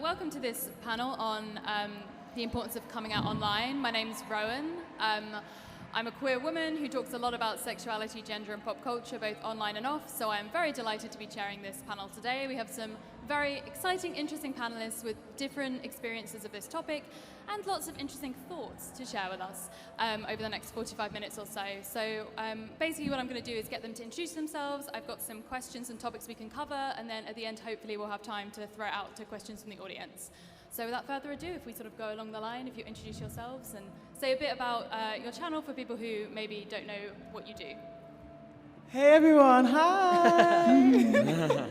welcome to this panel on the importance of coming out online. My name's Rowan. I'm a queer woman who talks a lot about sexuality, gender and pop culture, both online and off, so I'm very delighted to be chairing this panel today. We have some very exciting, interesting panelists with different experiences of this topic and lots of interesting thoughts to share with us over the next 45 minutes or so. So basically what I'm going to do is get them to introduce themselves. I've got some questions and topics we can cover, and then at the end, hopefully, we'll have time to throw it out to questions from the audience. So without further ado, if we sort of go along the line, if you introduce yourselves and say a bit about your channel for people who maybe don't know what you do. Hey everyone, hi!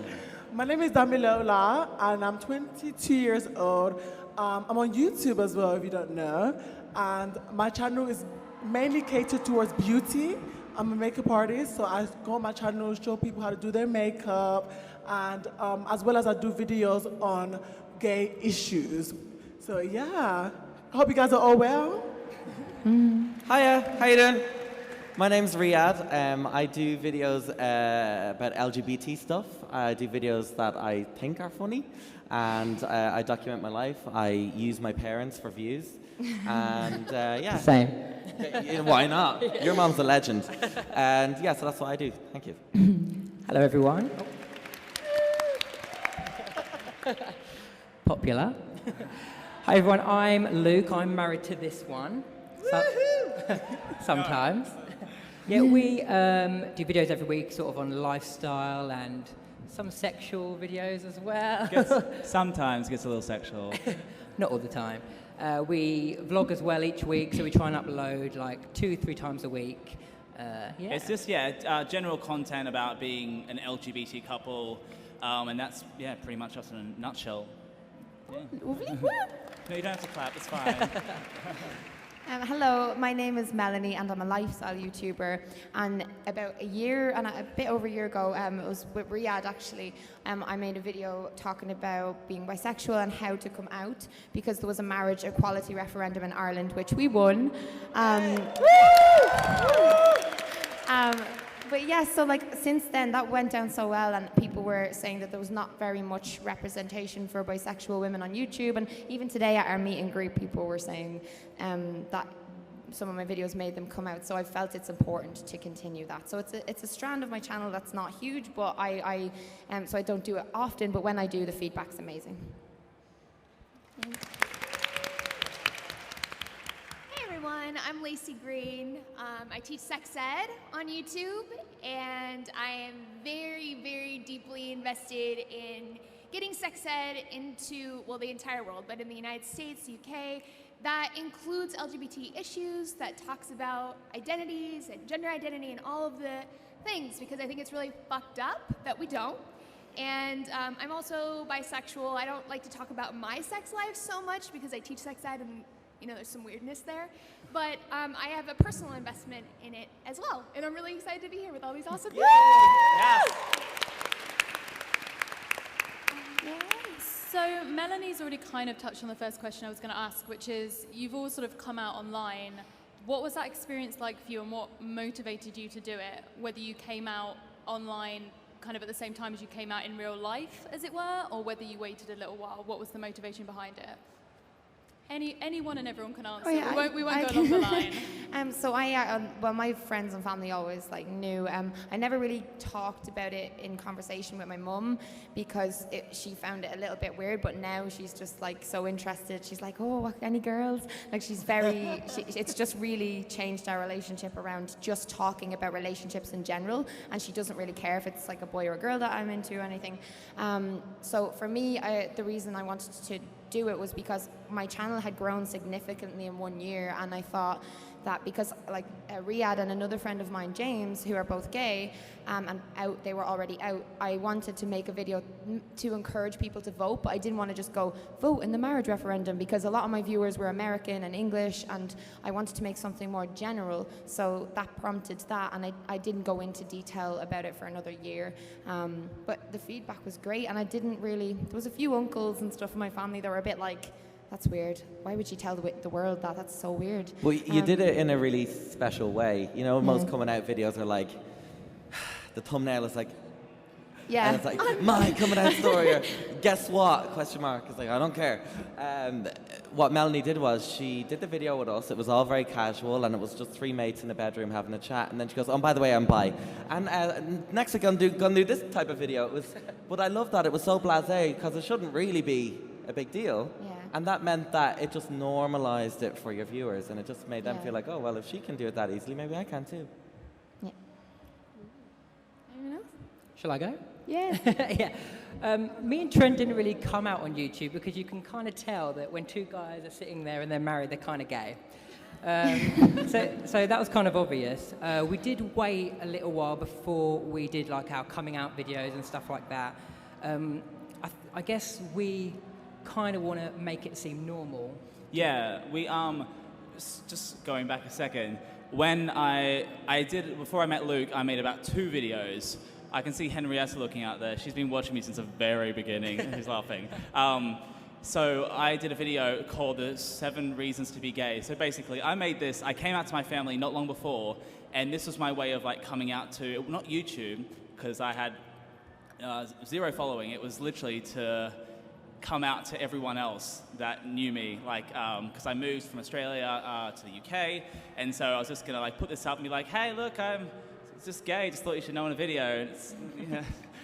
My name is Damilola and I'm 22 years old. I'm on YouTube as well, if you don't know. And my channel is mainly catered towards beauty. I'm a makeup artist, so I go on my channel, show people how to do their makeup, and as well as I do videos on gay issues. So yeah, I hope you guys are all well. Hiya, how you doing? My name's Riyadh. I do videos about LGBT stuff. I do videos that I think are funny, and I document my life. I use my parents for views, and yeah. Same. Why not? Your mom's a legend. And yeah, so that's what I do. Thank you. Hello, everyone. Popular. Hi, everyone. I'm Luke. I'm married to this one. Sometimes. Yeah, we do videos every week, sort of on lifestyle and some sexual videos as well. Sometimes gets a little sexual. Not all the time. We vlog as well each week, so we try and upload like 2-3 times a week. Yeah. It's just, general content about being an LGBT couple, and that's, pretty much us in a nutshell. Yeah. No, you don't have to clap, it's fine. Hello, my name is Melanie and I'm a lifestyle YouTuber, and about a bit over a year ago, it was with Riyadh actually, I made a video talking about being bisexual and how to come out, because there was a marriage equality referendum in Ireland which we won. But yeah, so like since then that went down so well, and people were saying that there was not very much representation for bisexual women on YouTube, and even today at our meet and greet people were saying that some of my videos made them come out, so I felt it's important to continue that. So it's a strand of my channel that's not huge, but so I don't do it often, but when I do, the feedback's amazing. I'm Lacey Green. I teach sex ed on YouTube, and I am very, very deeply invested in getting sex ed into, well, the entire world, but in the United States, UK, that includes LGBT issues, that talks about identities and gender identity and all of the things, because I think it's really fucked up that we don't. And I'm also bisexual. I don't like to talk about my sex life so much because I teach sex ed and there's some weirdness there, but I have a personal investment in it as well, and I'm really excited to be here with all these awesome people. Yes. So Melanie's already kind of touched on the first question I was going to ask, which is, you've all sort of come out online. What was that experience like for you, and what motivated you to do it? Whether you came out online kind of at the same time as you came out in real life, as it were, or whether you waited a little while. What was the motivation behind it? Anyone and everyone can answer. We won't go along the line. So well, my friends and family always knew. I never really talked about it in conversation with my mum because she found it a little bit weird. But now she's just so interested. She's like, oh, any girls? She's very. It's just really changed our relationship around just talking about relationships in general, and she doesn't really care if it's a boy or a girl that I'm into or anything. So for me, the reason I wanted to do it was because my channel had grown significantly in 1 year, and I thought that because Riyadh and another friend of mine, James, who are both gay and out, they were already out, I wanted to make a video to encourage people to vote, but I didn't want to just go vote in the marriage referendum, because a lot of my viewers were American and English, and I wanted to make something more general, so that prompted that, and I didn't go into detail about it for another year, but the feedback was great, and I didn't really, there was a few uncles and stuff in my family that were a bit like, that's weird. Why would you tell the world that? That's so weird. Well, you did it in a really special way. Most coming out videos are the thumbnail is Yeah. And it's like, my coming out story, or guess what? Question mark. It's like, I don't care. What Melanie did was she did the video with us. It was all very casual, and it was just three mates in the bedroom having a chat. And then she goes, oh, by the way, I'm bi. And next we're gonna do this type of video. But I love that it was so blasé because it shouldn't really be a big deal. Yeah. And that meant that it just normalized it for your viewers, and it just made them Yeah. feel like, oh, well, if she can do it that easily, maybe I can too. Anyone else? Shall I go? Yeah. Yeah. Me and Trent didn't really come out on YouTube because you can kind of tell that when two guys are sitting there and they're married, they're kind of gay. So that was kind of obvious. We did wait a little while before we did like our coming out videos and stuff like that. I guess we kind of want to make it seem normal. Yeah, we just going back a second. When I did before I met Luke, I made about 2 videos. I can see Henrietta looking out there. She's been watching me since the very beginning. She's laughing. So I did a video called The 7 Reasons to Be Gay. So basically, I made this. I came out to my family not long before, and this was my way of like coming out to not YouTube because I had 0 following. It was literally to come out to everyone else that knew me, like, because I moved from Australia to the UK, and so I was just gonna like put this up and be like, hey, look, I'm just gay, just thought you should know in a video.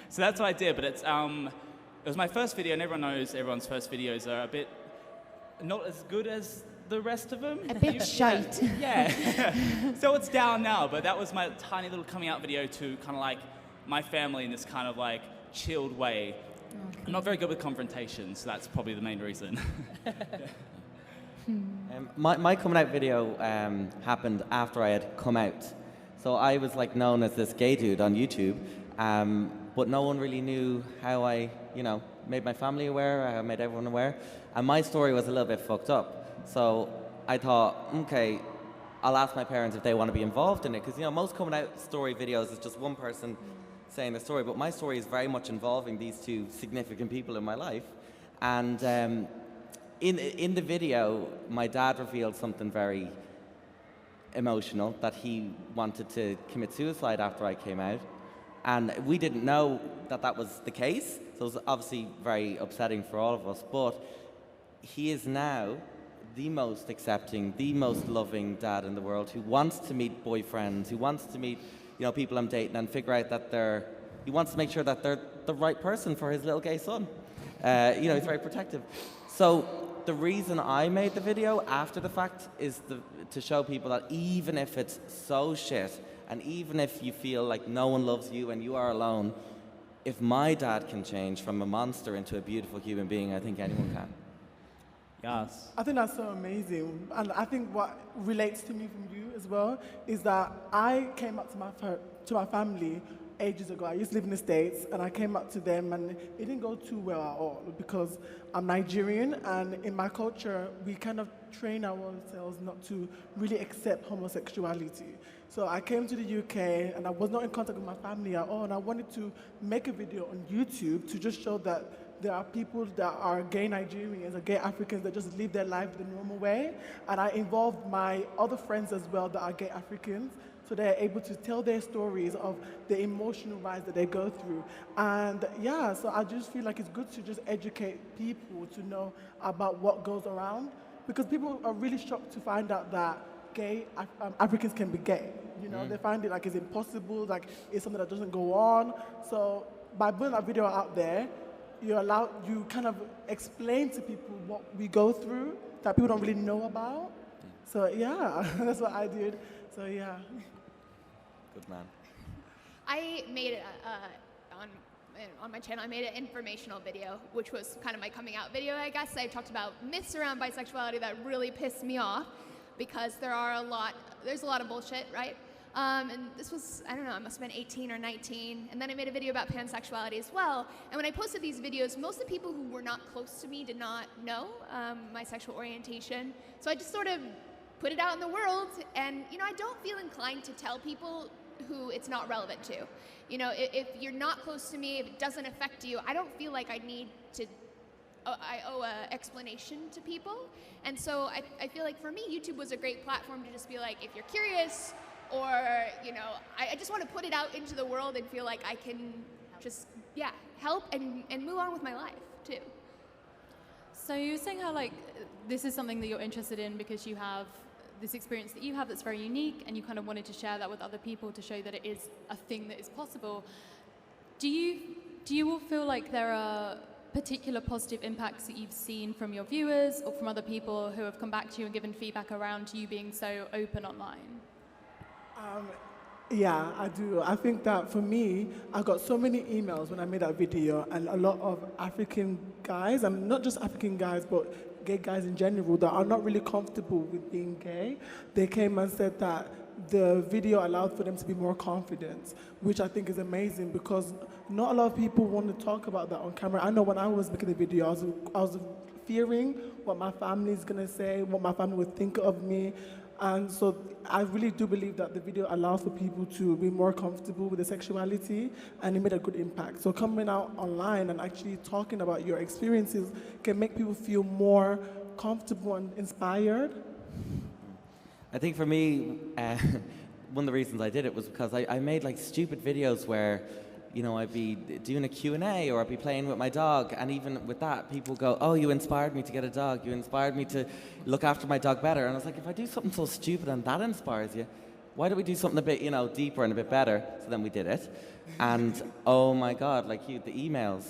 So that's what I did, but it was my first video, and everyone knows everyone's first videos are a bit not as good as the rest of them. A bit shite. Yeah. So it's down now, but that was my tiny little coming out video to kind of like my family in this kind of like chilled way. Okay. I'm not very good with confrontation, so that's probably the main reason. My coming out video happened after I had come out. So I was like known as this gay dude on YouTube, but no one really knew how I, made my family aware, how I made everyone aware. And my story was a little bit fucked up. So I thought, okay, I'll ask my parents if they want to be involved in it. Because, most coming out story videos is just one person saying the story. But my story is very much involving these 2 significant people in my life. And in the video, my dad revealed something very emotional, that he wanted to commit suicide after I came out. And we didn't know that that was the case, so it was obviously very upsetting for all of us. But he is now the most accepting, the most loving dad in the world, who wants to meet boyfriends, who wants to meet people I'm dating and figure out that he wants to make sure that they're the right person for his little gay son. He's very protective. So the reason I made the video after the fact is to show people that even if it's so shit, and even if you feel like no one loves you and you are alone, if my dad can change from a monster into a beautiful human being, I think anyone can. Yes. I think that's so amazing. And I think what relates to me from you as well is that I came up to my family ages ago. I used to live in the States, and I came up to them, and it didn't go too well at all because I'm Nigerian, and in my culture, we kind of train ourselves not to really accept homosexuality. So I came to the UK, and I was not in contact with my family at all, and I wanted to make a video on YouTube to just show that there are people that are gay Nigerians or gay Africans that just live their life the normal way. And I involved my other friends as well that are gay Africans, so they're able to tell their stories of the emotional rise that they go through. And yeah, so I just feel like it's good to just educate people to know about what goes around, because people are really shocked to find out that gay Africans can be gay. They find it like it's impossible, like it's something that doesn't go on. So by putting that video out there, you kind of explain to people what we go through that people don't really know about. So yeah, that's what I did. So yeah. Good man. I made on my channel, I made an informational video, which was kind of my coming out video, I guess. I talked about myths around bisexuality that really pissed me off because there's a lot of bullshit, right? And this was, I don't know, I must have been 18 or 19. And then I made a video about pansexuality as well. And when I posted these videos, most of the people who were not close to me did not know my sexual orientation. So I just sort of put it out in the world. And, I don't feel inclined to tell people who it's not relevant to. If you're not close to me, if it doesn't affect you, I don't feel like I owe an explanation to people. And so I feel like for me, YouTube was a great platform to just be like, if you're curious, or, I just want to put it out into the world and feel like I can just, yeah, help and move on with my life too. So you were saying how like this is something that you're interested in because you have this experience that you have that's very unique, and you kind of wanted to share that with other people to show that it is a thing that is possible. Do you all feel like there are particular positive impacts that you've seen from your viewers or from other people who have come back to you and given feedback around you being so open online? Yeah, I do. I think that for me, I got so many emails when I made that video, and a lot of African guys, and not just African guys, but gay guys in general, that are not really comfortable with being gay. They came and said that the video allowed for them to be more confident, which I think is amazing, because not a lot of people want to talk about that on camera. I know when I was making the video, I was fearing what my family is going to say, what my family would think of me. And so I really do believe that the video allows for people to be more comfortable with their sexuality, and it made a good impact. So coming out online and actually talking about your experiences can make people feel more comfortable and inspired. I think for me, one of the reasons I did it was because I made like stupid videos where, you know, I'd be doing a Q&A or I'd be playing with my dog, and even with that, people go, oh, you inspired me to get a dog, you inspired me to look after my dog better. And I was like, if I do something so stupid and that inspires you, why don't we do something a bit, you know, deeper and a bit better? So then we did it. And oh my God, like the emails,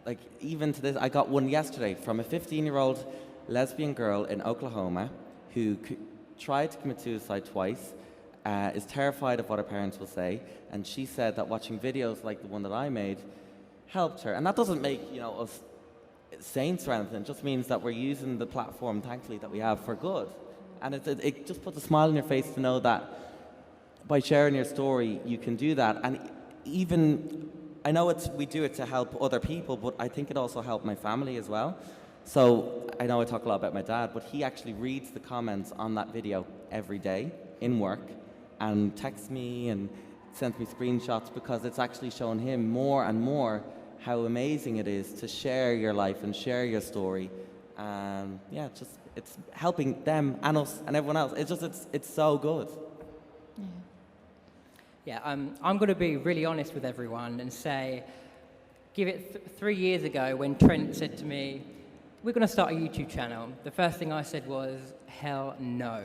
like even to this, I got one yesterday from a 15-year-old lesbian girl in Oklahoma who tried to commit suicide twice, is terrified of what her parents will say, and she said that watching videos like the one that I made helped her. And that doesn't make, you know, us saints or anything. It just means that we're using the platform, thankfully, that we have for good. And it just puts a smile on your face to know that by sharing your story, you can do that. And even, I know we do it to help other people, but I think it also helped my family as well. So I know I talk a lot about my dad, but he actually reads the comments on that video every day in work and texts me and sends me screenshots, because it's actually shown him more and more how amazing it is to share your life and share your story. And yeah, it's helping them and us and everyone else. It's so good. Yeah, I'm going to be really honest with everyone and say, give it 3 years ago when Trent said to me, we're going to start a YouTube channel. The first thing I said was, hell no.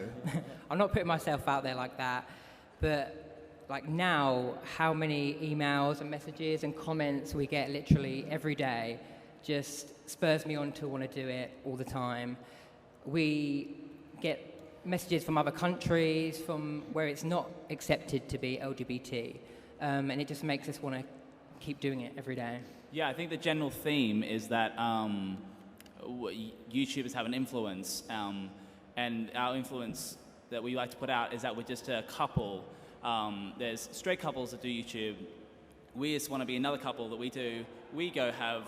I'm not putting myself out there like that. But like now, how many emails and messages and comments we get literally every day just spurs me on to want to do it all the time. We get messages from other countries, from where it's not accepted to be LGBT. And it just makes us want to keep doing it every day. Yeah, I think the general theme is that YouTubers have an influence, and our influence that we like to put out is that we're just a couple. There's straight couples that do YouTube. We just want to be another couple that we go have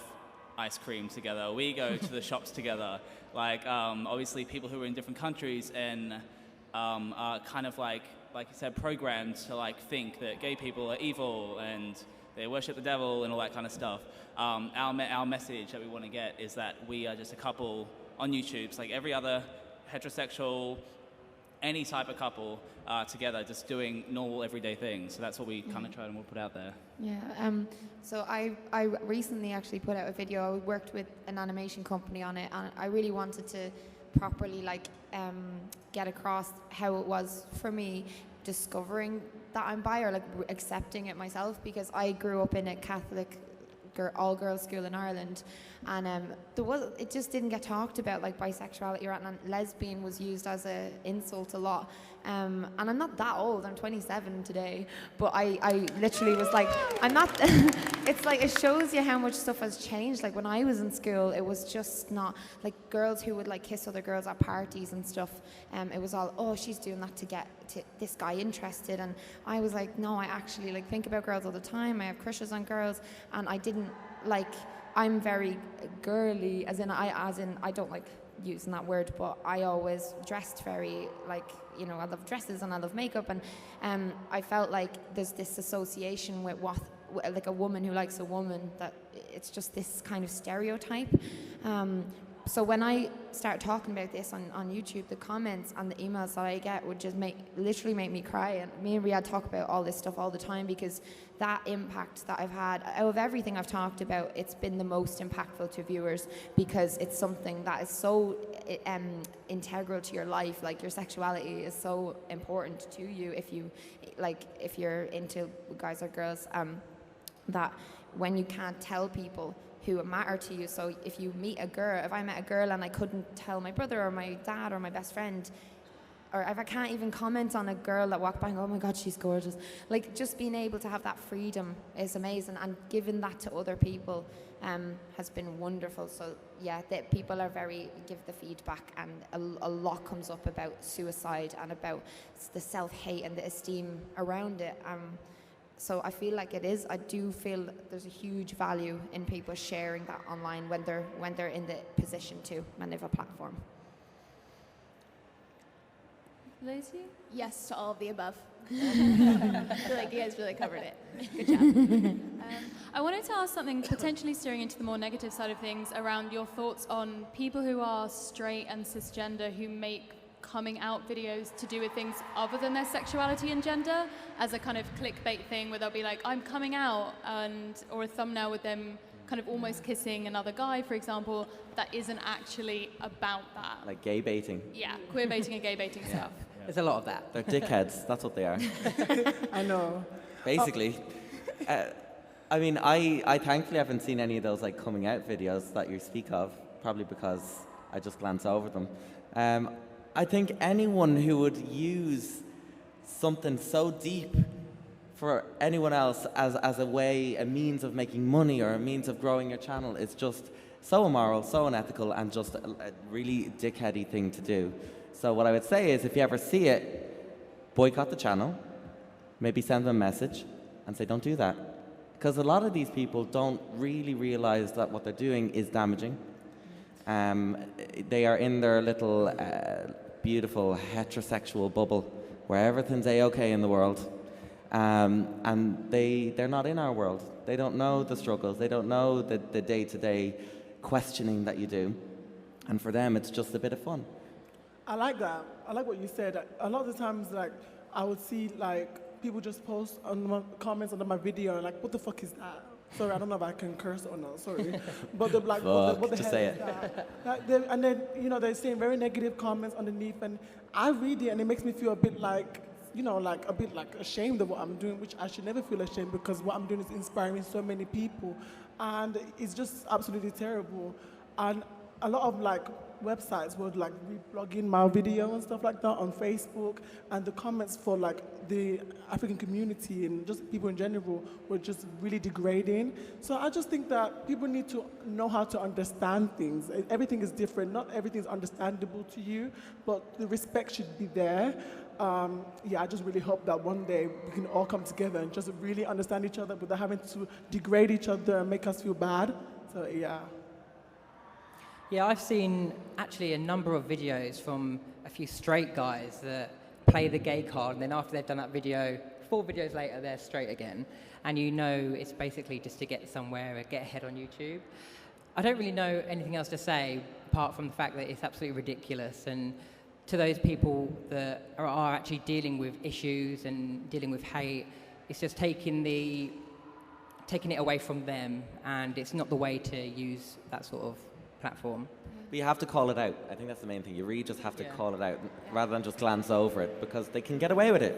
ice cream together. We go to the shops together. Like, obviously people who are in different countries and are kind of like you said, programmed to like think that gay people are evil and they worship the devil and all that kind of stuff. Our message that we want to get is that we are just a couple on YouTube. It's like every other heterosexual, any type of couple together, just doing normal everyday things. So that's what we kind of try and we'll put out there. Yeah. So I recently actually put out a video. I worked with an animation company on it, and I really wanted to properly get across how it was for me discovering that I'm bi, or like accepting it myself, because I grew up in a Catholic all-girls school in Ireland, and it just didn't get talked about, like bisexuality, and lesbian was used as an insult a lot. And I'm not that old, I'm 27 today, but I literally was like, I'm not, it's like, it shows you how much stuff has changed. Like when I was in school, it was just not, like girls who would like kiss other girls at parties and stuff, it was all, oh, she's doing that to get this guy interested, and I was like, no, I actually like think about girls all the time, I have crushes on girls, and I didn't, like, I'm very girly, as in I don't like using that word, but I always dressed very, like, you know, I love dresses and I love makeup, and I felt like there's this association with what, like a woman who likes a woman, that it's just this kind of stereotype. So when I start talking about this on YouTube, the comments and the emails that I get would just literally make me cry. And me and Riyadh talk about all this stuff all the time because that impact that I've had, out of everything I've talked about, it's been the most impactful to viewers because it's something that is so integral to your life. Like, your sexuality is so important to you if you're into guys or girls, that when you can't tell people who matter to you. So if I met a girl and I couldn't tell my brother or my dad or my best friend, or if I can't even comment on a girl that walked by and go, oh my God, she's gorgeous. Like, just being able to have that freedom is amazing, and giving that to other people has been wonderful. So yeah, that people are give the feedback, and a lot comes up about suicide and about the self-hate and the esteem around it. So I feel like I do feel there's a huge value in people sharing that online when they're in the position to, when they have a platform. Lacey? Yes to all of the above. I feel like you guys really covered it. Good job. I wanted to ask something potentially steering into the more negative side of things around your thoughts on people who are straight and cisgender who make coming out videos to do with things other than their sexuality and gender, as a kind of clickbait thing where they'll be like, I'm coming out, or a thumbnail with them kind of almost kissing another guy, for example, that isn't actually about that. Like gay baiting. Yeah, queer baiting and gay baiting stuff. There's a lot of that. They're dickheads, that's what they are. I know. Basically. I mean, I thankfully haven't seen any of those like coming out videos that you speak of, probably because I just glance over them. I think anyone who would use something so deep for anyone else as a means of making money or a means of growing your channel is just so immoral, so unethical, and just a really dickheady thing to do. So what I would say is, if you ever see it, boycott the channel, maybe send them a message and say, don't do that. Because a lot of these people don't really realize that what they're doing is damaging. They are in their little beautiful heterosexual bubble where everything's a-okay in the world, and they're not in our world. They don't know the struggles, they don't know the day-to-day questioning that you do, and for them it's just a bit of fun. I like that. I like what you said. A lot of the times, like, I would see like people just post on my comments under my video, like, what the fuck is that? Sorry, I don't know if I can curse or not, sorry. But they're like, what the just hell say is it. that? And then, they're saying very negative comments underneath, and I read it and it makes me feel a bit like, ashamed of what I'm doing, which I should never feel ashamed, because what I'm doing is inspiring so many people. And it's just absolutely terrible. And a lot of websites would reblog in my video and stuff like that on Facebook, and the comments for the African community and just people in general were just really degrading. So I just think that people need to know how to understand things. Everything is different. Not everything is understandable to you, but the respect should be there. I just really hope that one day we can all come together and just really understand each other without having to degrade each other and make us feel bad. So yeah. Yeah, I've seen actually a number of videos from a few straight guys that play the gay card, and then after they've done that video, 4 videos later, they're straight again. And it's basically just to get somewhere, get ahead on YouTube. I don't really know anything else to say, apart from the fact that it's absolutely ridiculous. And to those people that are actually dealing with issues and dealing with hate, it's just taking it away from them, and it's not the way to use that sort of platform. But you have to call it out. I think that's the main thing. You really just have to call it out rather than just glance over it, because they can get away with it.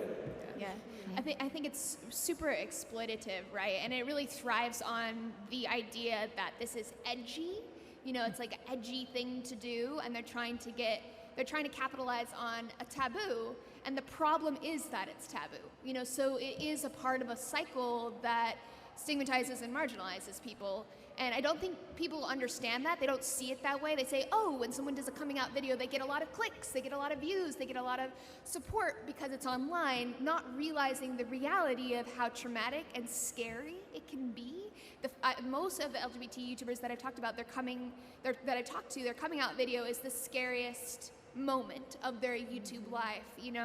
Yeah. I think it's super exploitative, right? And it really thrives on the idea that this is edgy. It's like an edgy thing to do, and they're trying to capitalize on a taboo. And the problem is that it's taboo. So it is a part of a cycle that stigmatizes and marginalizes people. And I don't think people understand that. They don't see it that way. They say, oh, when someone does a coming out video, they get a lot of clicks, they get a lot of views, they get a lot of support because it's online, not realizing the reality of how traumatic and scary it can be. Most of the LGBT YouTubers that I've talked about, their coming out video is the scariest moment of their YouTube life, and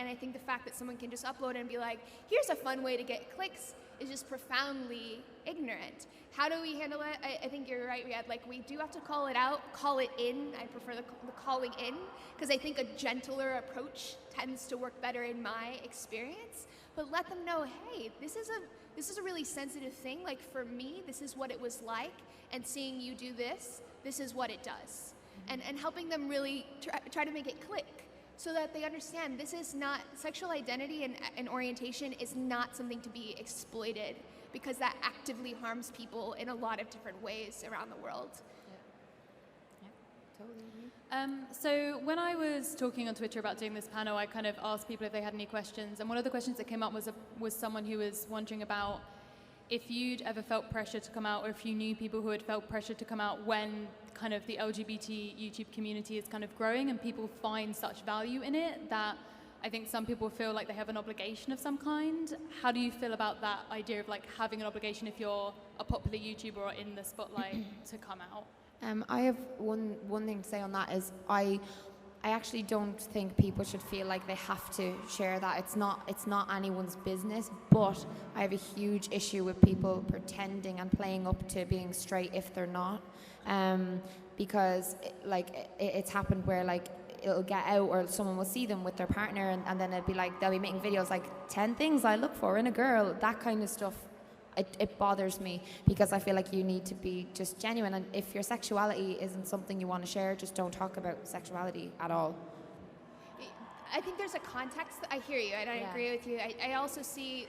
I think the fact that someone can just upload it and be like, here's a fun way to get clicks, is just profoundly ignorant. How do we handle it? I think you're right, Riyadh. Like, we do have to call it out, call it in. I prefer the calling in, because I think a gentler approach tends to work better in my experience. But let them know, hey, this is a really sensitive thing. Like, for me, this is what it was like, and seeing you do this is what it does. And helping them really try to make it click, so that they understand this is not, sexual identity and orientation is not something to be exploited, because that actively harms people in a lot of different ways around the world. Totally. So when I was talking on Twitter about doing this panel, I kind of asked people if they had any questions, and one of the questions that came up was someone who was wondering about if you'd ever felt pressure to come out, or if you knew people who had felt pressure to come out when kind of the LGBT YouTube community is kind of growing and people find such value in it that I think some people feel like they have an obligation of some kind. How do you feel about that idea of like having an obligation if you're a popular YouTuber or in the spotlight to come out? I have one thing to say on that is I actually don't think people should feel like they have to share that. It's not anyone's business, but I have a huge issue with people pretending and playing up to being straight if they're not. Because it's happened where like it'll get out or someone will see them with their partner and then it'll be like they'll be making videos like 10 things I look for in a girl, that kind of stuff. It bothers me because I feel like you need to be just genuine, and if your sexuality isn't something you want to share, just don't talk about sexuality at all. I think there's a context. I hear you, and I agree with you. I also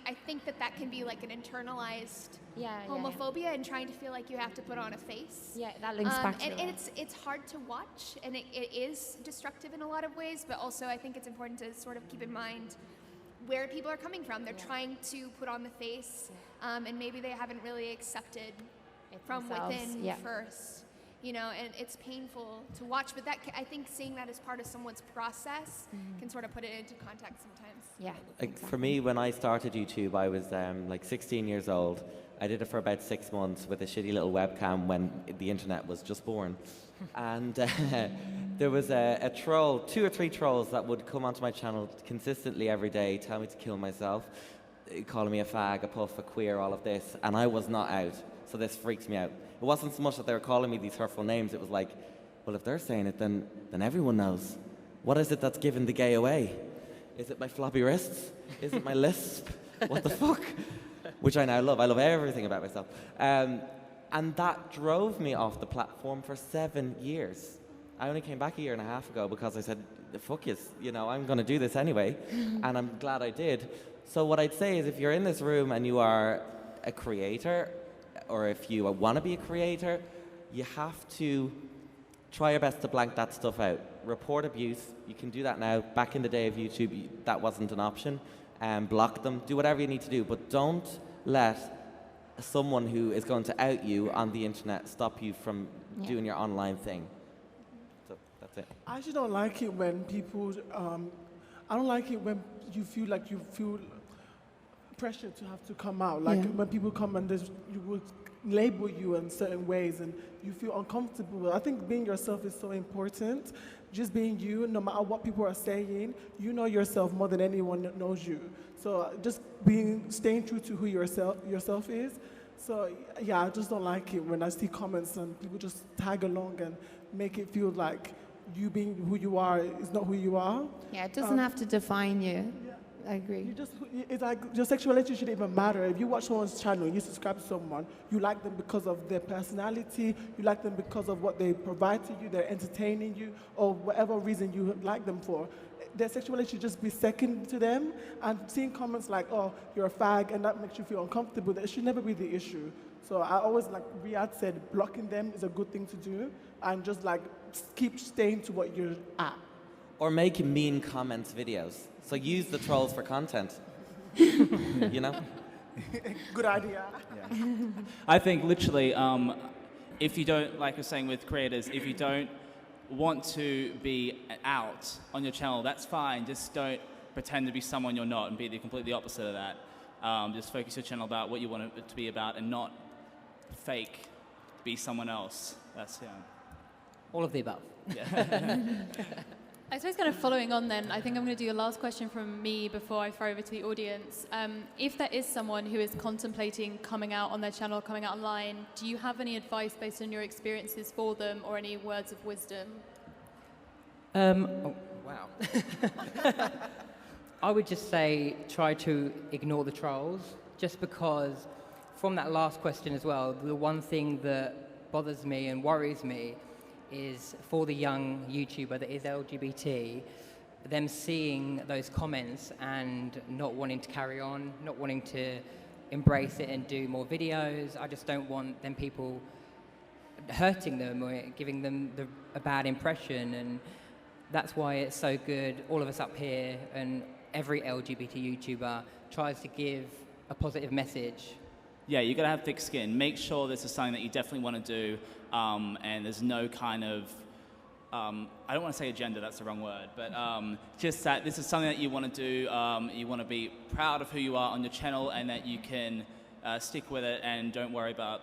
I think that can be like an internalized homophobia and trying to feel like you have to put on a face. Yeah, that links back to it. And it's hard to watch, and it is destructive in a lot of ways, but also I think it's important to sort of keep in mind where people are coming from. They're trying to put on the face, and maybe they haven't really accepted it from within first. You know, and it's painful to watch, but that I think seeing that as part of someone's process can sort of put it into context sometimes. Yeah. Like for me, when I started YouTube, I was like 16 years old. I did it for about 6 months with a shitty little webcam when the internet was just born. And there was a troll, 2 or 3 trolls that would come onto my channel consistently every day, tell me to kill myself, calling me a fag, a puff, a queer, all of this, and I was not out. So this freaks me out. It wasn't so much that they were calling me these hurtful names, it was like, well, if they're saying it, then everyone knows. What is it that's giving the gay away? Is it my floppy wrists? Is it my lisp? What the fuck? Which I now love. I love everything about myself. And that drove me off the platform for 7 years. I only came back a year and a half ago because I said, fuck yes, you know, I'm going to do this anyway. And I'm glad I did. So what I'd say is if you're in this room and you are a creator, or if you want to be a creator, you have to try your best to blank that stuff out. Report abuse. You can do that now. Back in the day of YouTube, that wasn't an option. Block them. Do whatever you need to do. But don't let someone who is going to out you on the internet stop you from doing your online thing. So that's it. I actually don't like it when people, I don't like it when you feel pressure to have to come out. Like when people come and you would label you in certain ways and you feel uncomfortable. I think being yourself is so important. Just being you, no matter what people are saying, you know yourself more than anyone knows you. So just staying true to who yourself is. So yeah, I just don't like it when I see comments and people just tag along and make it feel like you being who you are is not who you are. Yeah, it doesn't have to define you. Yeah. I agree. It's like your sexuality shouldn't even matter. If you watch someone's channel, you subscribe to someone, you like them because of their personality, you like them because of what they provide to you, they're entertaining you, or whatever reason you like them for. Their sexuality should just be second to them. And seeing comments like, oh, you're a fag, and that makes you feel uncomfortable, that should never be the issue. So I always, like Riyadh said, blocking them is a good thing to do, and just like keep staying to what you're at. Or make mean comments videos. So use the trolls for content. You know? Good idea. Yeah. I think literally, if you don't, like I was saying with creators, if you don't want to be out on your channel, that's fine. Just don't pretend to be someone you're not and be the completely opposite of that. Just focus your channel about what you want it to be about and not fake be someone else. That's, all of the above. Yeah. I suppose kind of following on then, I think I'm going to do a last question from me before I throw over to the audience. If there is someone who is contemplating coming out on their channel, coming out online, do you have any advice based on your experiences for them or any words of wisdom? Oh, wow. I would just say try to ignore the trolls, just because from that last question as well, the one thing that bothers me and worries me is for the young YouTuber that is LGBT, them seeing those comments and not wanting to carry on, not wanting to embrace it and do more videos. I just don't want them people hurting them or giving them a bad impression, and that's why it's so good, all of us up here and every LGBT YouTuber tries to give a positive message. Yeah, you got to have thick skin. Make sure this is something that you definitely want to do, and there's no kind of, I don't want to say agenda, that's the wrong word, but just that this is something that you want to do, you want to be proud of who you are on your channel, and that you can stick with it and don't worry about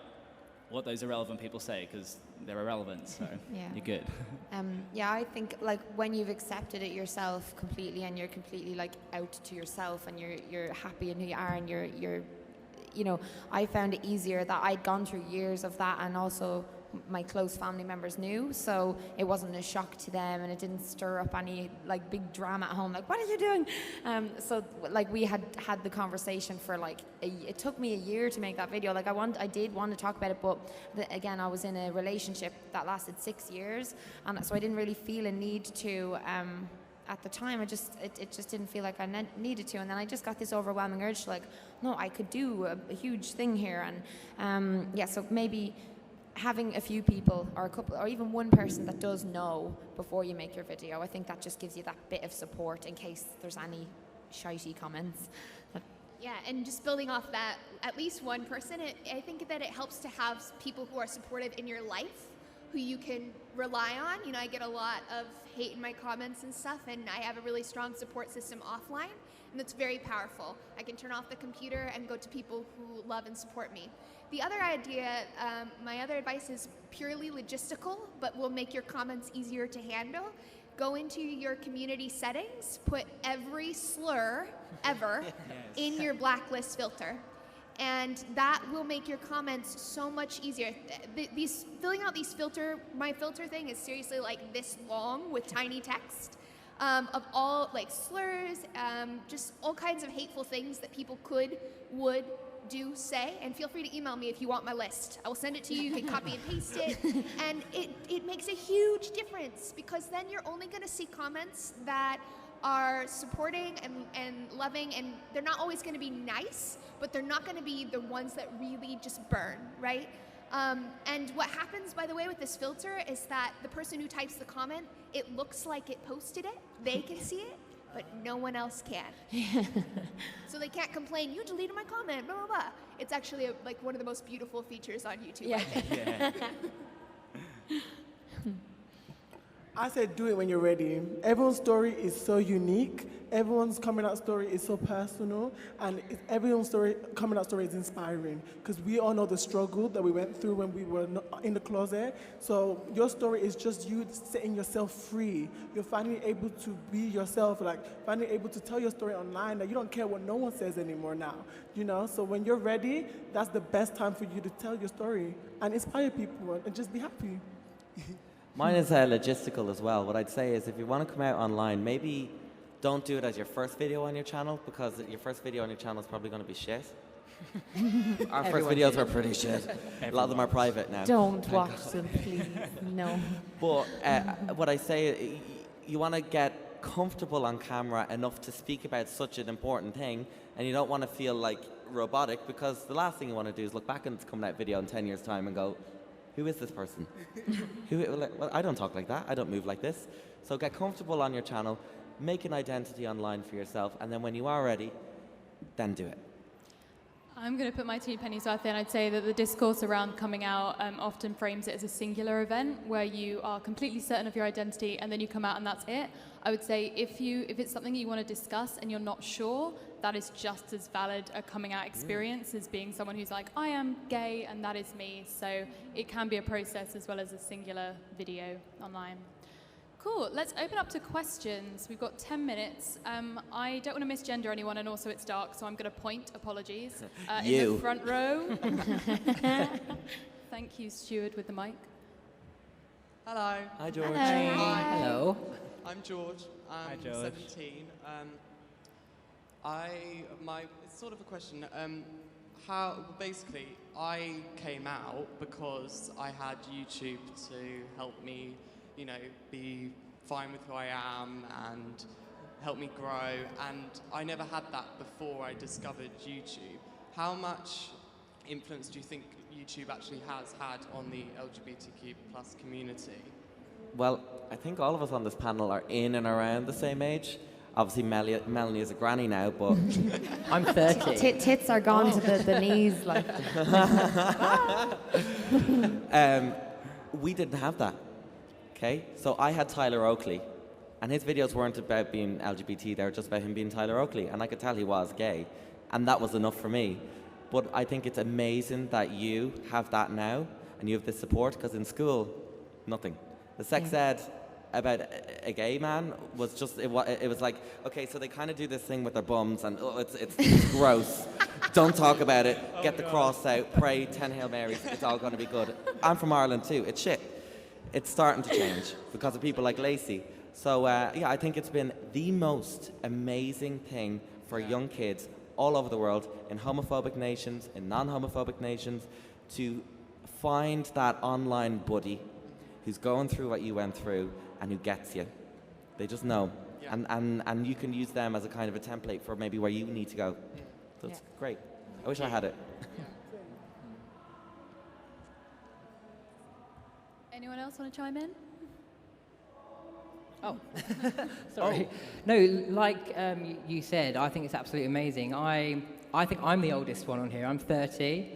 what those irrelevant people say, because they're irrelevant, so you're good. Yeah, I think like when you've accepted it yourself completely and you're completely like out to yourself and you're happy in who you are and you're you know, I found it easier that I'd gone through years of that, and also my close family members knew, so it wasn't a shock to them, and it didn't stir up any like big drama at home, like, what are you doing? So like we had the conversation for like it took me a year to make that video. Like I did want to talk about it, but again, I was in a relationship that lasted 6 years, and so I didn't really feel a need to. At the time, it just didn't feel like I needed to, and then I just got this overwhelming urge to like, no, I could do a huge thing here, and yeah, so maybe having a few people or a couple or even one person that does know before you make your video, I think that just gives you that bit of support in case there's any shitey comments. Yeah, and just building off that, at least one person, I think that it helps to have people who are supportive in your life, who you can rely on. You know, I get a lot of hate in my comments and stuff, and I have a really strong support system offline, and that's very powerful. I can turn off the computer and go to people who love and support me. The other idea, my other advice is purely logistical, but will make your comments easier to handle. Go into your community settings, put every slur ever in your blacklist filter. And that will make your comments so much easier. Filling out these my filter thing is seriously like this long with tiny text of all like slurs, just all kinds of hateful things that people would do, say. And feel free to email me if you want my list. I will send it to you. You can copy and paste it. And it makes a huge difference, because then you're only going to see comments that are supporting and loving, and they're not always going to be nice, but they're not going to be the ones that really just burn, right? And what happens, by the way, with this filter is that the person who types the comment, it looks like it posted it, they can see it, but no one else can. So they can't complain, you deleted my comment, blah, blah, blah. It's actually like one of the most beautiful features on YouTube, I think. I said do it when you're ready. Everyone's story is so unique. Everyone's coming out story is so personal, and everyone's coming out story is inspiring, because we all know the struggle that we went through when we were in the closet. So your story is just you setting yourself free. You're finally able to be yourself, like finally able to tell your story online, that you don't care what no one says anymore now. You know, so when you're ready, that's the best time for you to tell your story and inspire people and just be happy. Mine is logistical as well. What I'd say is, if you want to come out online, maybe don't do it as your first video on your channel, because your first video on your channel is probably going to be shit. Our first videos were pretty shit. A lot of them are private now. Don't watch them, please. No. But what I say, you want to get comfortable on camera enough to speak about such an important thing, and you don't want to feel like robotic, because the last thing you want to do is look back on this coming out video in 10 years' time and go, who is this person? Well, I don't talk like that. I don't move like this. So get comfortable on your channel, make an identity online for yourself, and then when you are ready, then do it. I'm going to put my 2 pennies worth in. I'd say that the discourse around coming out often frames it as a singular event where you are completely certain of your identity and then you come out and that's it. I would say if it's something you want to discuss and you're not sure, that is just as valid a coming out experience as being someone who's like, I am gay and that is me. So it can be a process as well as a singular video online. Cool. Let's open up to questions. We've got 10 minutes. I don't want to misgender anyone, and also it's dark, so I'm going to point. Apologies. In the front row. Thank you, Steward, with the mic. Hello. Hi, George. Hello. I'm George. I'm Hi, George. 17. It's sort of a question. Basically, I came out because I had YouTube to help me, be fine with who I am and help me grow. And I never had that before I discovered YouTube. How much influence do you think YouTube actually has had on the LGBTQ plus community? Well, I think all of us on this panel are in and around the same age. Obviously, Melanie is a granny now, but I'm 30. Tits are gone to the knees, like. we didn't have that. Okay, so I had Tyler Oakley, and his videos weren't about being LGBT; they were just about him being Tyler Oakley, and I could tell he was gay, and that was enough for me. But I think it's amazing that you have that now, and you have this support, because in school, nothing. The sex ed about a gay man was just, it was like, okay, so they kind of do this thing with their bums, and it's gross. Don't talk about it. Get the cross out. Pray 10 Hail Marys. It's all going to be good. I'm from Ireland too. It's shit. It's starting to change because of people like Lacey. So yeah, I think it's been the most amazing thing for young kids all over the world, in homophobic nations, in non-homophobic nations, to find that online buddy who's going through what you went through and who gets you. They just know. Yeah. And you can use them as a kind of a template for maybe where you need to go. So it's great. I wish I had it. Anyone else want to chime in? Oh, sorry. No, like you said, I think it's absolutely amazing. I think I'm the oldest one on here. I'm 30,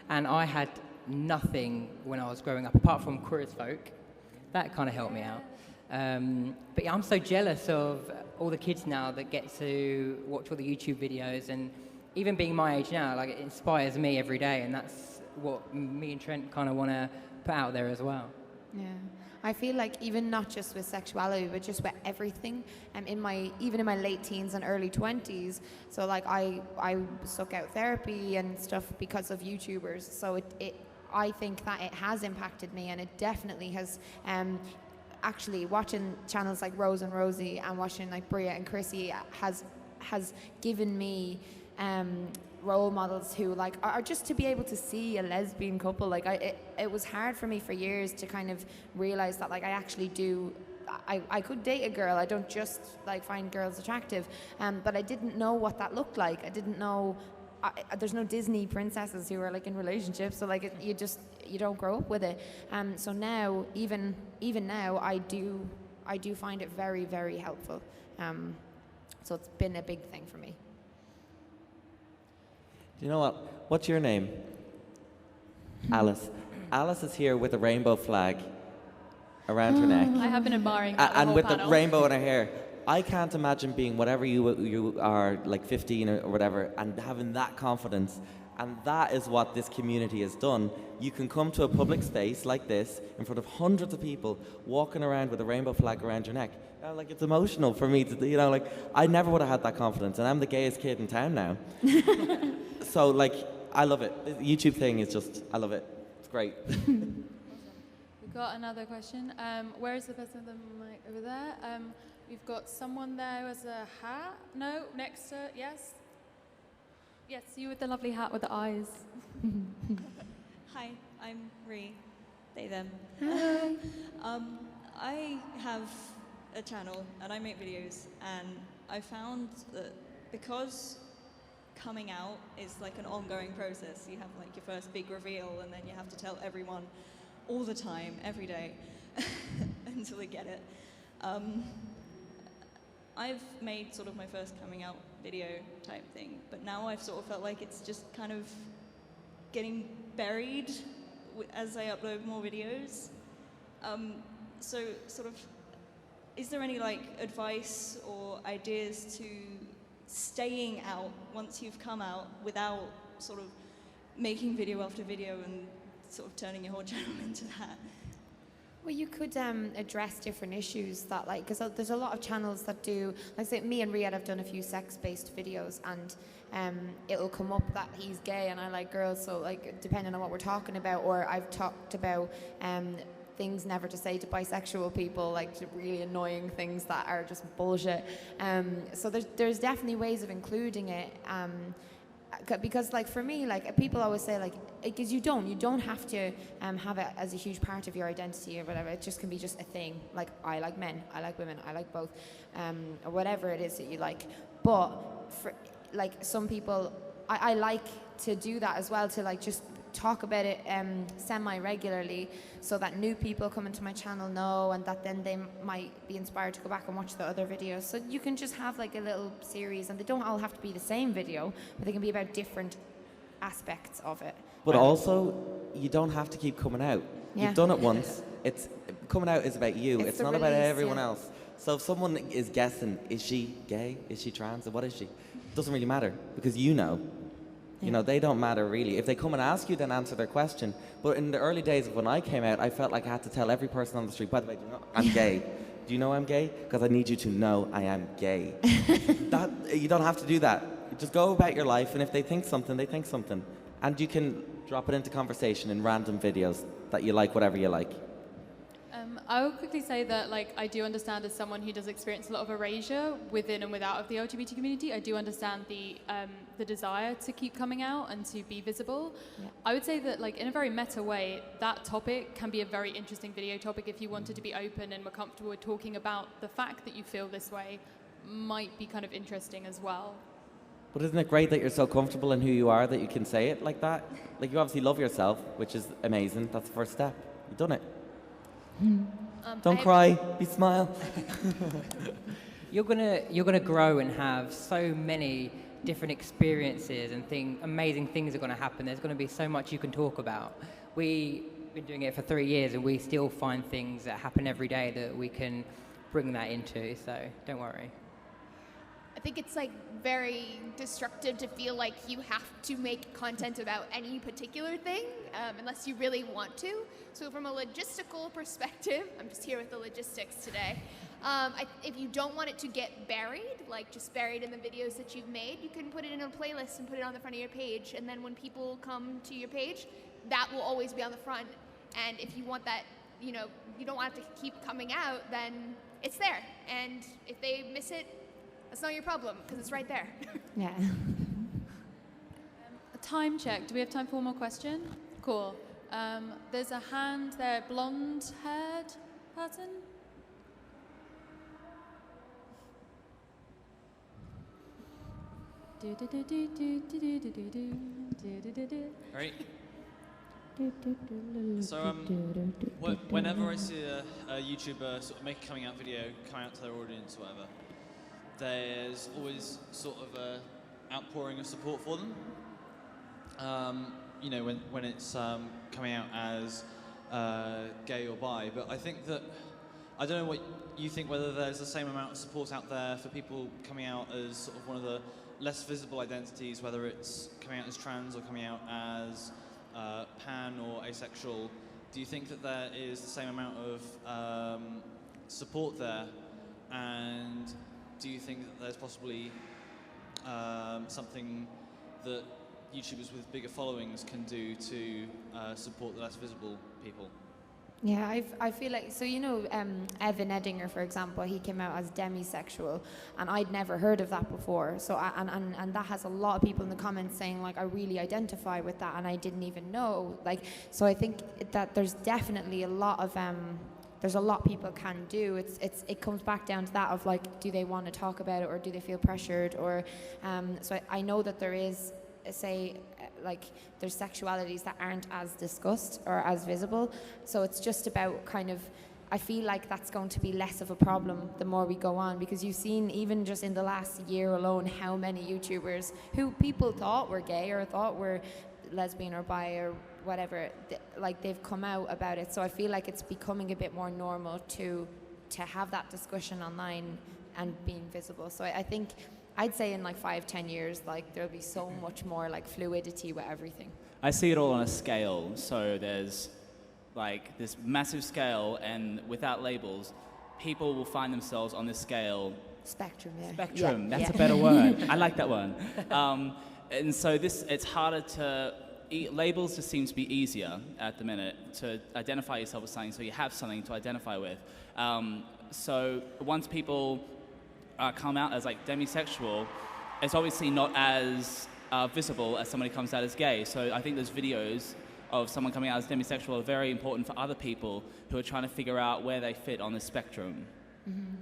and I had nothing when I was growing up, apart from Queer as Folk. That kind of helped me out. But yeah, I'm so jealous of all the kids now that get to watch all the YouTube videos, and even being my age now, like, it inspires me every day, and that's what me and Trent kind of want to put out there as well. Yeah, I feel like even not just with sexuality, but just with everything. Even in my late teens and early 20s. So like I suck out therapy and stuff because of YouTubers. So I think that it has impacted me, and it definitely has. Actually, watching channels like Rose and Rosie and watching like Bria and Chrissy has given me role models who like are just to be able to see a lesbian couple. Like it was hard for me for years to kind of realize that like I actually do. I could date a girl. I don't just like find girls attractive, but I didn't know what that looked like. I didn't know. There's no Disney princesses who are like in relationships, so like you don't grow up with it. So now, even now, I do find it very, very helpful. So it's been a big thing for me. Do you know what? What's your name? Alice. Alice is here with a rainbow flag around her neck. I have been admiring that and whole with panel. the rainbow in her hair. I can't imagine being whatever you are, like 15 or whatever, and having that confidence. And that is what this community has done. You can come to a public space like this, in front of hundreds of people, walking around with a rainbow flag around your neck. Like, it's emotional for me to, like, I never would have had that confidence, and I'm the gayest kid in town now. So, like, I love it. The YouTube thing is just, I love it. It's great. We've got another question. Where is the person with the mic? Over there. We've got someone there who has a hat. No, next to, yes. Yes, you with the lovely hat with the eyes. Hi, I'm Ree. They, them. Hi. I have a channel and I make videos, and I found that because coming out is like an ongoing process. You have like your first big reveal, and then you have to tell everyone all the time, every day, until they get it. I've made sort of my first coming out video type thing, but now I've sort of felt like it's just kind of getting buried as I upload more videos. So sort of, is there any like advice or ideas to staying out once you've come out without sort of making video after video and sort of turning your whole channel into that? Well, you could address different issues that, like, because there's a lot of channels that do, like, say, me and Riyadh have done a few sex-based videos, and it'll come up that he's gay and I like girls, so, like, depending on what we're talking about, or I've talked about things never to say to bisexual people, like really annoying things that are just bullshit. So there's definitely ways of including it. Because, like, for me, like, people always say, like, because you don't have to have it as a huge part of your identity or whatever. It just can be just a thing. Like, I like men, I like women, I like both, or whatever it is that you like. But for, like, some people, I like to do that as well, to, like, just talk about it semi-regularly, so that new people coming to my channel know, and that then they might be inspired to go back and watch the other videos. So you can just have, like, a little series, and they don't all have to be the same video, but they can be about different aspects of it. But also, you don't have to keep coming out. Yeah. You've done it once. It's coming out is about you. It's the not about release, everyone yeah. else. So if someone is guessing, is she gay? Is she trans? Or what is she? It doesn't really matter, because you know. You know, they don't matter really. If they come and ask you, then answer their question. But in the early days of when I came out, I felt like I had to tell every person on the street, by the way, do you know I'm gay? Do you know I'm gay? Because I need you to know I am gay. You don't have to do that. You just go about your life, and if they think something, they think something. And you can drop it into conversation in random videos that you like, whatever you like. I will quickly say that, like, I do understand, as someone who does experience a lot of erasure within and without of the LGBT community, I do understand the desire to keep coming out and to be visible. Yeah. I would say that, like, in a very meta way, that topic can be a very interesting video topic if you wanted to be open and were comfortable with talking about the fact that you feel this way. Might be kind of interesting as well. But isn't it great that you're so comfortable in who you are that you can say it like that? Like, you obviously love yourself, which is amazing. That's the first step. You've done it. Don't cry, be smile. You're gonna grow and have so many different experiences, and amazing things are gonna happen. There's gonna be so much you can talk about. We've been doing it for 3 years, and we still find things that happen every day that we can bring that into. So don't worry. I think it's, like, very destructive to feel like you have to make content about any particular thing unless you really want to. So from a logistical perspective, I'm just here with the logistics today. If you don't want it to get buried, like just buried in the videos that you've made, you can put it in a playlist and put it on the front of your page. And then when people come to your page, that will always be on the front. And if you want that, you know, you don't want it to keep coming out, then it's there. And if they miss it, that's not your problem, because it's right there. Yeah. A time check. Do we have time for one more question? Cool. There's a hand there, blonde-haired person. Great. So whenever I see a YouTuber sort of make a coming out video, come out to their audience or whatever, there's always sort of a outpouring of support for them. You know, when it's coming out as gay or bi, but I think that, I don't know what you think, whether there's the same amount of support out there for people coming out as sort of one of the less visible identities, whether it's coming out as trans or coming out as pan or asexual. Do you think that there is the same amount of support there? And do you think that there's possibly something that YouTubers with bigger followings can do to support the less visible people? Yeah, I feel like, so you know, Evan Edinger, for example, he came out as demisexual, and I'd never heard of that before. So, and that has a lot of people in the comments saying, like, I really identify with that, and I didn't even know. Like, so I think that there's definitely a lot of there's a lot people can do. It comes back down to that of, like, do they want to talk about it, or do they feel pressured, or so I know that there is, say, like, there's sexualities that aren't as discussed or as visible. So it's just about kind of, I feel like that's going to be less of a problem the more we go on, because you've seen even just in the last year alone how many YouTubers who people thought were gay or thought were lesbian or bi or whatever, like, they've come out about it. So I feel like it's becoming a bit more normal to have that discussion online and being visible. So I think I'd say in like 5-10 years, like, there'll be so much more like fluidity with everything. I see it all on a scale. So there's like this massive scale and without labels, people will find themselves on this scale. Spectrum, yeah. Spectrum, Yeah, that's yeah. a better word. I like that one. And so it's harder to, labels just seem to be easier at the minute to identify yourself as something, so you have something to identify with. So once people come out as like demisexual, it's obviously not as visible as somebody comes out as gay. So I think those videos of someone coming out as demisexual are very important for other people who are trying to figure out where they fit on the spectrum. Mm-hmm.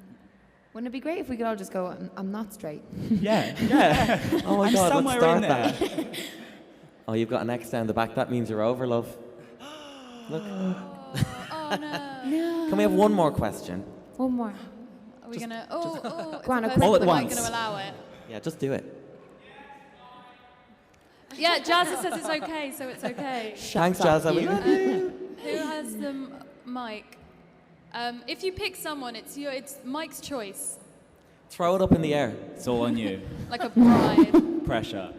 Wouldn't it be great if we could all just go, I'm not straight? Yeah, yeah. Oh my I'm God, somewhere let's start in there. that. Oh, you've got an X down the back. That means you're over, love. Look. Oh no. Can we have one more question? One more. Are we gonna? Oh, Go on, it's a quick all at am I once. gonna allow it? Yeah, just do it. Yeah, Jazza says it's okay, so it's okay. Thanks, Jazza. We love you. Who has the mic? If you pick someone, it's Mike's choice. Throw it up in the air. It's all on you. Like a bride. Pressure.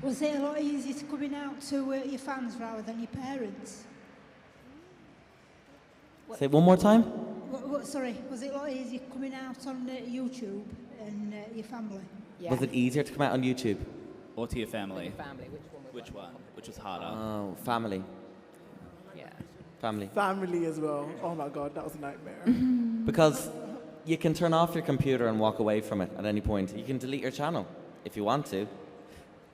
Was it a lot easier to coming out to your fans rather than your parents? Say it one more time. Sorry, was it a lot easier coming out on YouTube and your family? Yeah. Was it easier to come out on YouTube? Or to your family. Family, which one? Which one? Which was harder? Oh, family. Yeah. Family. Family as well. Oh my God, that was a nightmare. Because you can turn off your computer and walk away from it at any point. You can delete your channel if you want to.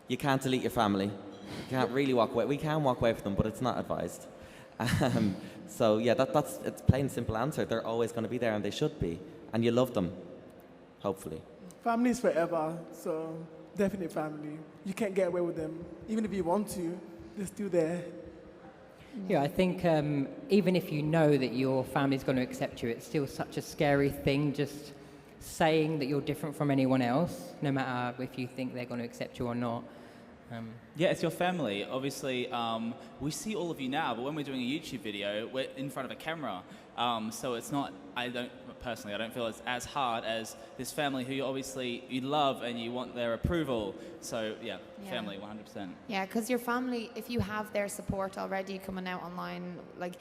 You can't delete your family. You can't really walk away. We can walk away from them, but it's not advised. So yeah, that's it's plain simple answer. They're always going to be there, and they should be. And you love them, hopefully. Family is forever, so definitely family. You can't get away with them. Even if you want to, they're still there. Yeah, I think even if you know that your family's going to accept you, it's still such a scary thing just saying that you're different from anyone else, no matter if you think they're going to accept you or not. Yeah, it's your family. Obviously, we see all of you now, but when we're doing a YouTube video, we're in front of a camera. So it's not, I don't feel it's as hard as this family who you love and you want their approval. So yeah. Family, 100%. Yeah, because your family, if you have their support already coming out online, like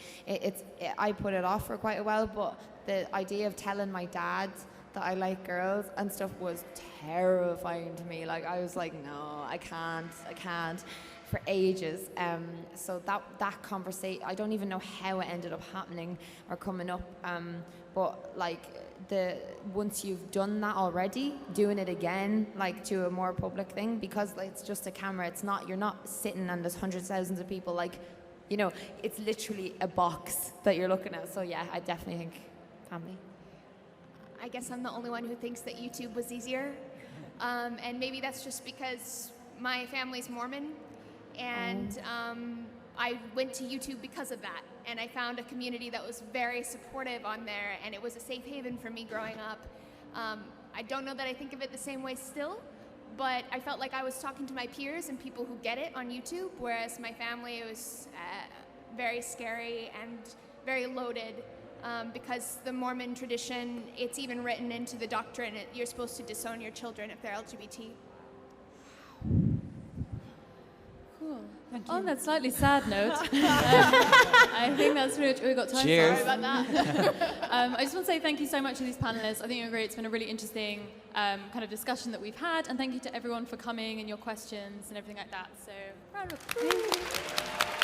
I put it off for quite a while, but the idea of telling my dad that I like girls and stuff was terrifying to me. Like I was like, no, I can't for ages. So that conversation, I don't even know how it ended up happening or coming up. But like once you've done that already, doing it again, like to a more public thing, because like, it's just a camera. It's not, you're not sitting and there's hundreds of thousands of people. Like, you know, it's literally a box that you're looking at. So yeah, I definitely think family. I guess I'm the only one who thinks that YouTube was easier. And maybe that's just because my family's Mormon. And I went to YouTube because of that. And I found a community that was very supportive on there. And it was a safe haven for me growing up. I don't know that I think of it the same way still. But I felt like I was talking to my peers and people who get it on YouTube. Whereas my family, it was very scary and very loaded. Because the Mormon tradition, it's even written into the doctrine, you're supposed to disown your children if they're LGBT. Cool. On that slightly sad note, I think that's pretty much all we've got time for. Cheers. Sorry about that. I just want to say thank you so much to these panelists. I think you're great. It's been a really interesting kind of discussion that we've had, and thank you to everyone for coming and your questions and everything like that. So, round of applause.